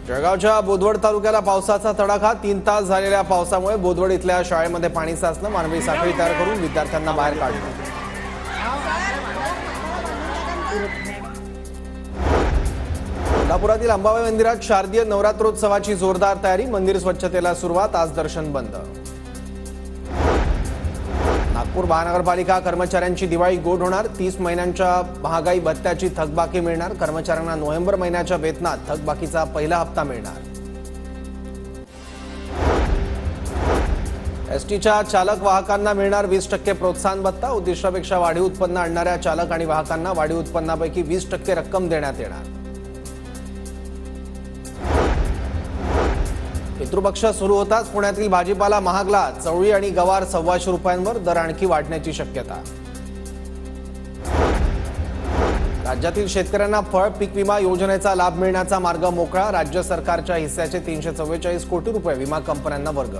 जळगावच्या बोदवड तालुक्याला पावसाचा तडाखा। 3 तास झालेल्या पावसामुळे बोदवड इथल्या शाळेमध्ये पाणी साचलं। मानवी साखळी तयार करून विद्यार्थ्यांना बाहेर काढलं। कोल्हापुरातील अंबाबाई मंदिरात शारदीय नवरात्रोत्सवाची जोरदार तयारी। मंदिर स्वच्छतेला सुरुवात, आज दर्शन बंद। नागपूर महानगरपालिका कर्मचाऱ्यांची दिवाळी गोड होणार। 30 महिन्यांच्या महागाई भत्त्याची थकबाकी मिळणार। कर्मचाऱ्यांना नोव्हेंबर महिन्याच्या वेतनात थकबाकीचा पहिला हप्ता मिळणार। एसटीच्या चालक वाहकांना मिळणार 20% प्रोत्साहन भत्ता। उद्दिष्टापेक्षा वाढीव उत्पन्न आणणाऱ्या चालक आणि वाहकांना वाढीव उत्पन्नापैकी 20% रक्कम देण्यात येणार। पितृपक्ष सुरू होताच पुण्यातील भाजीपाला महागला। चवळी आणि गवार 125 रुपयांवर, दर आणखी वाढण्याची शक्यता। राज्यातील शेतकऱ्यांना फळ पीक विमा योजनेचा लाभ मिळण्याचा मार्ग मोकळा। राज्य सरकारच्या हिस्स्याचे 344 कोटी रुपये विमा कंपन्यांना वर्ग।